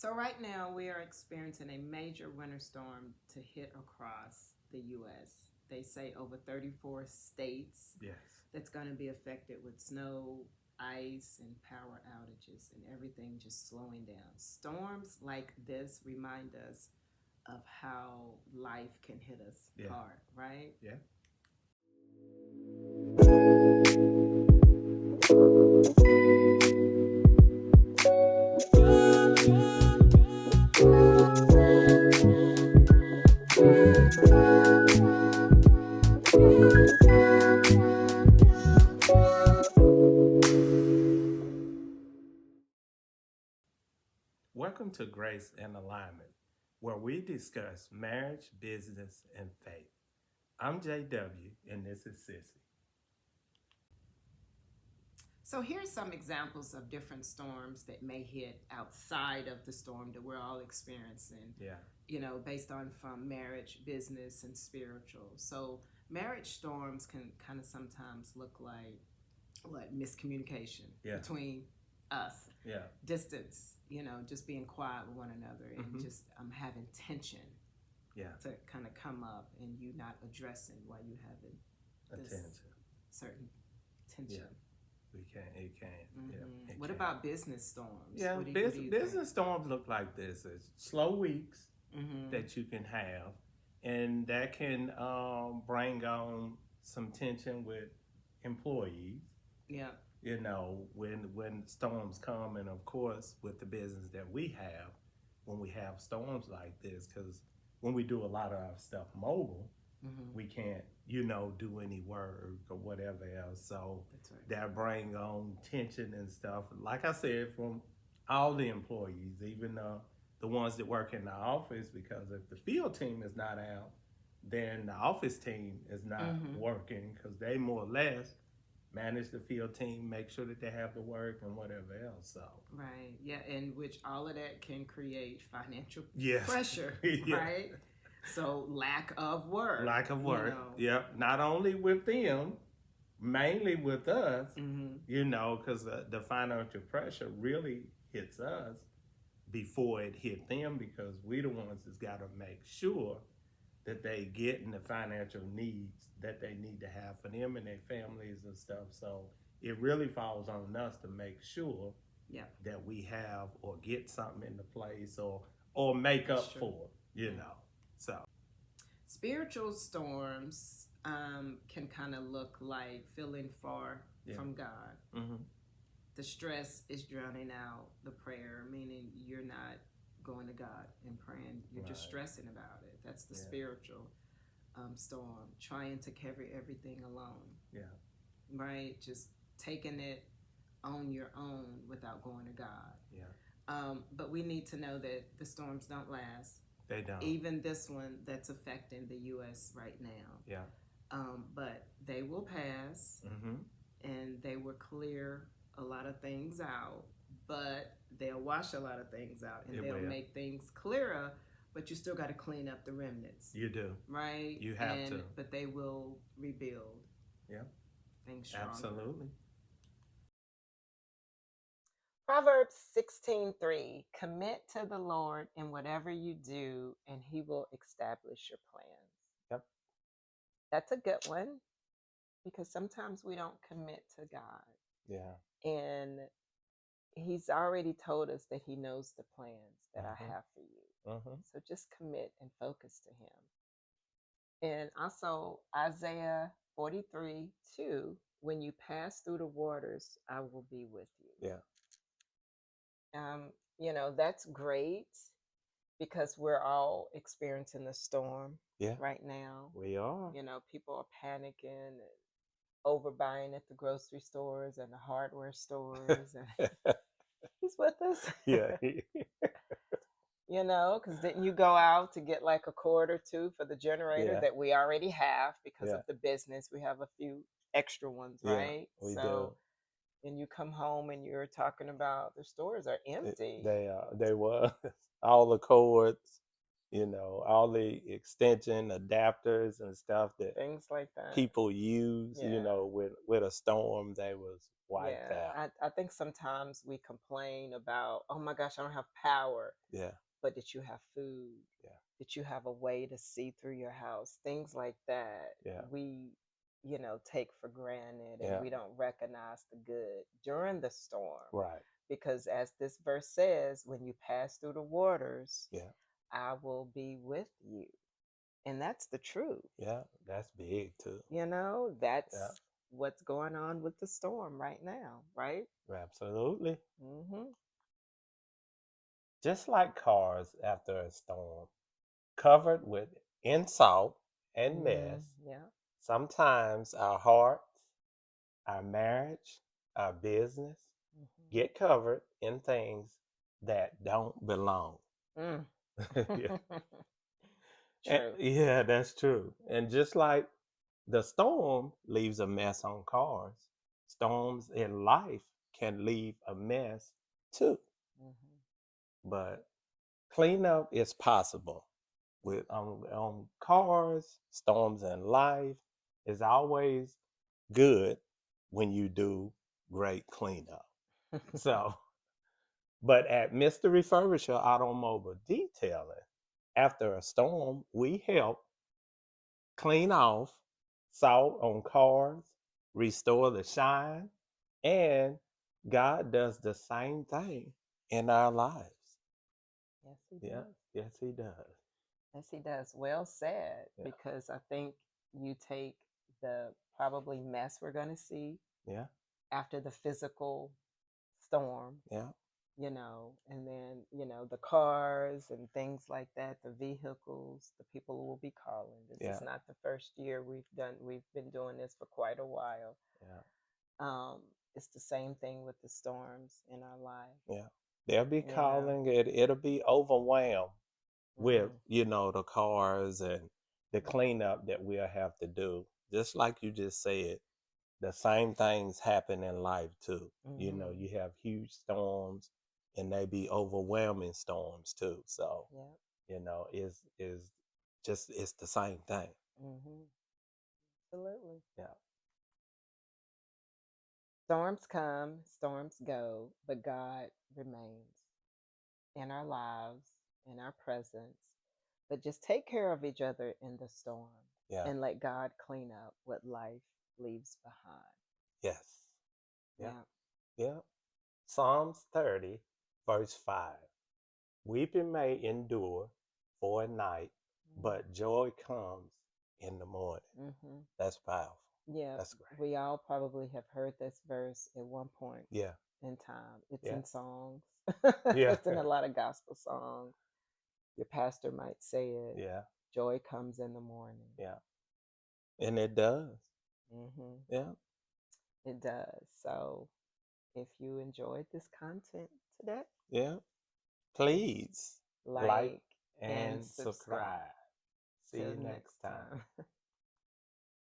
So right now we are experiencing a major winter storm to hit across the U.S. They say over 34 states Yes. that's going to be affected with snow, ice, and power outages, and everything just slowing down. Storms like this remind us of how life can hit us Yeah. hard, right? Yeah. Welcome to Grace and Alignment, where we discuss marriage, business, and faith. I'm JW, and this is Sissy. So here's some examples of different storms that may hit outside of the storm that we're all experiencing, Yeah. based on from marriage, business, and spiritual. So marriage storms can kind of sometimes look like what miscommunication Yeah. between us, Yeah. distance, just being quiet with one another, and just having tension Yeah. to kind of come up, and you not addressing why you having this Attention. certain tension. Yeah. We can. It can. Yeah. It What can. about business storms? Yeah. What do you Business storms look like this: it's slow weeks that you can have, and that can bring on some tension with employees. Yeah. When storms come, and of course with the business that we have, when we have storms like this, because when we do a lot of our stuff mobile, we can't do any work or whatever else, so That's right. that bring on tension and stuff, like I said, from all the employees, even the ones that work in the office, because if the field team is not out, then the office team is not working, because they more or less manage the field team, make sure that they have the work and whatever else. So Right. Yeah, and which all of that can create financial yes. pressure, Yeah. right? So lack of work. Lack of work. Yep. Not only with them, mainly with us, because the financial pressure really hits us before it hit them, because we the ones that's got to make sure that they getting the financial needs that they need to have for them and their families and stuff. So it really falls on us to make sure that we have or get something into place, or make up for, So Spiritual storms can kind of look like feeling far from God. The stress is drowning out the prayer, meaning you're not going to God and praying. You're just stressing about it. That's the spiritual storm, trying to carry everything alone. Yeah. Right? Just taking it on your own without going to God. Yeah. But we need to know that the storms don't last. They don't. Even this one that's affecting the U.S. right now. Yeah. But they will pass, and they will clear a lot of things out, but they'll wash a lot of things out, and they'll make things clearer, but you still got to clean up the remnants. You do. Right? You have to. But they will rebuild. Yeah. Things stronger. Absolutely. Proverbs 16:3, commit to the Lord in whatever you do, and he will establish your plans. Yep. That's a good one, because sometimes we don't commit to God. Yeah. And he's already told us that he knows the plans that I have for you. So just commit and focus to him. And also Isaiah 43:2, when you pass through the waters, I will be with you. Yeah. That's great, because we're all experiencing the storm right now. We are. People are panicking and overbuying at the grocery stores and the hardware stores. And he's with us. Yeah. Because didn't you go out to get like a cord or two for the generator that we already have because of the business? We have a few extra ones, right? We do. And you come home and you're talking about the stores are empty. They are. They were. All the cords, all the extension adapters and stuff that things like that people use, with a storm, they was wiped out. I think sometimes we complain about, oh my gosh, I don't have power. Yeah. But that you have food. Yeah. That you have a way to see through your house. Things like that. Yeah. We, take for granted, and Yeah. we don't recognize the good during the storm. Right. Because as this verse says, when you pass through the waters, Yeah. I will be with you. And that's the truth. Yeah, that's big too. That's what's going on with the storm right now, right? Absolutely. Mm-hmm. Just like cars after a storm, covered in salt and mess. Yeah. Sometimes our hearts, our marriage, our business get covered in things that don't belong. Yeah. True. Yeah, that's true. And just like the storm leaves a mess on cars, storms in life can leave a mess too. But cleanup is possible. With on cars, storms in life is always good when you do great cleanup. So, but at Mr. Refurbisher Automobile Detailing, after a storm, we help clean off salt on cars, restore the shine, and God does the same thing in our lives. Yes, he does. Yes, he does. Yes, he does. Well said, because I think you take the probably mess we're going to see after the physical storm. And then, the cars and things like that, the vehicles, the people who will be calling. This is not the first year we've been doing this for quite a while. It's the same thing with the storms in our life. Yeah. They'll be calling it. It'll be overwhelmed with, the cars and the cleanup that we'll have to do. Just like you just said, the same things happen in life too. You have huge storms, and they be overwhelming storms too. So, it's the same thing. Absolutely. Yeah. Storms come, storms go, but God remains in our lives, in our presence. But just take care of each other in the storm, and let God clean up what life leaves behind. Yes. Yeah. Psalms 30, verse 5. Weeping may endure for a night, but joy comes in the morning. That's powerful. Yeah, that's great. We all probably have heard this verse at one point in time. It's in songs. It's in a lot of gospel songs. Your pastor might say it. Yeah. Joy comes in the morning. Yeah. And it does. Yeah. It does. So if you enjoyed this content today, please like and subscribe. See you next time.